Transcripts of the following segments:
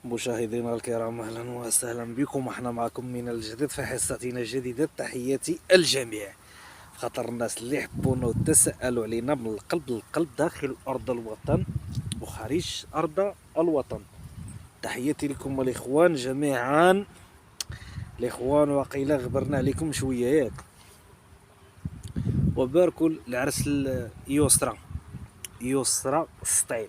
مشاهدينا الكرام، اهلا وسهلا بكم. احنا معكم من الجديد في حصتنا الجديده. تحياتي الجميع. خاطر الناس اللي يحبونا وتسالوا علينا من القلب للقلب داخل ارض الوطن وخارج ارض الوطن. تحياتي لكم الاخوان جميعا. الاخوان وقيلا غبرنا عليكم شويه ياك. وباركوا العرس يسرى ستايل.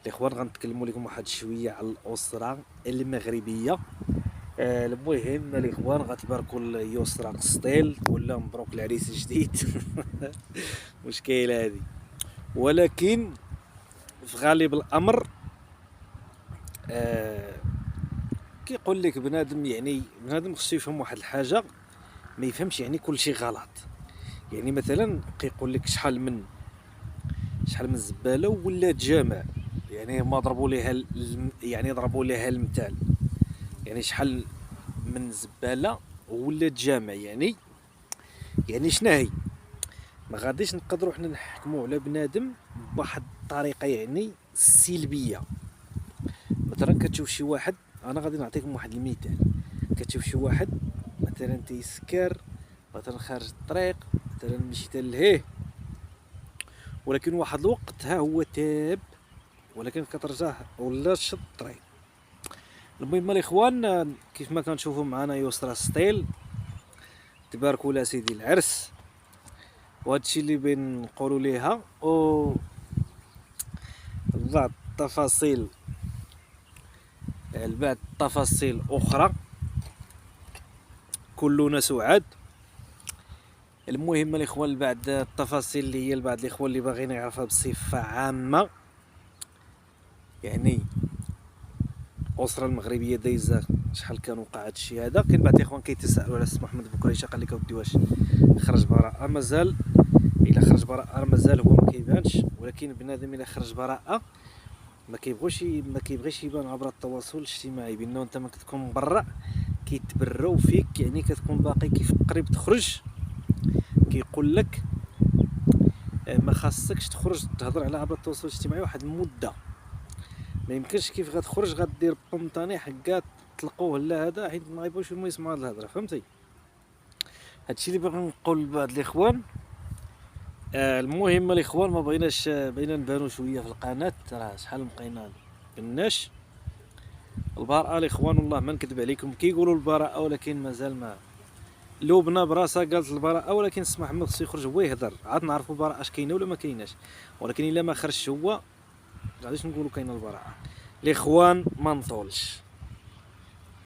الاخوان غنتكلموا لكم واحد شويه على الاسره المغربيه. المهم الاخوان غتباركوا اليسرى ستايل ولا مبروك العريس الجديد. مشكله هذه، ولكن في غالب الامر كيقول لك بنادم خصو يفهم واحد الحاجه، ما يفهمش كل شيء غلط. مثلا كيقول لك شحال من الزباله ولا جامع، ما ضربوا ليها ضربوا ليها المثال. شحال من زباله ولا جامع، شنو هي؟ ما غاديش نقدروا حنا نحكموا على بنادم بواحد الطريقه سلبيه. مثلا كتشوف شي واحد، انا غادي نعطيكم واحد المثال. كتشوف شي واحد مثلا تيسكر، مثلا خارج الطريق، مثلا مشيت لهيه، ولكن واحد الوقت ها هو تاب، ولكن كترجع ولا شد الطريق. المهم الاخوان كيف ما كنشوفوا معنا يسرى ستايل، تباركوا لا سيدي العرس. وهادشي اللي بين نقولوا ليها او بعض التفاصيل اخرى. كلنا سعاد. المهم الاخوان بعد التفاصيل اللي هي لبعض الاخوان اللي باغيين يعرفها بصفه عامه، الاسره المغربيه دايزه شحال كان وقع هادشي هذا. كاين بعض الاخوان كيتسائلوا على السي محمد بكريشه، قال لك اودي واش خرج براءه؟ مازال. الا خرج براءه مازال هو ما كيبانش، ولكن بنادم الا خرج براءه ما كيبغيش يبان عبر التواصل الاجتماعي بانه انت ما كتكون مبرأ. كيتبروا فيك، كتكون باقي كيف قريب تخرج. كيقول لك ما خاصكش تخرج تهضر على عبر التواصل الاجتماعي واحد المده. ما يمكنش كيف غتخرج غدير بونطاني حكا تلقوه لا هذا، حيت ما غيبغيوش هما يسمعوا هاد الهضره. فهمتي؟ هادشي اللي باغي نقول لبعض الاخوان. المهم الاخوان ما بغيناش بغينا نبانو شويه في القناه، راه شحال بقينا قلناش البراءه الاخوان. والله ما نكذب عليكم، كيقولوا البراءه ولكن مازال ما لوبنا براسها قالت البراءه، ولكن السي محمد خصو يخرج هو يهضر عاد نعرفوا البراءه اش كاينه ولا ما كايناش. ولكن الا ما خرجش هو غاديش نقولوا كاينه البراءه. الاخوان ما نطولش.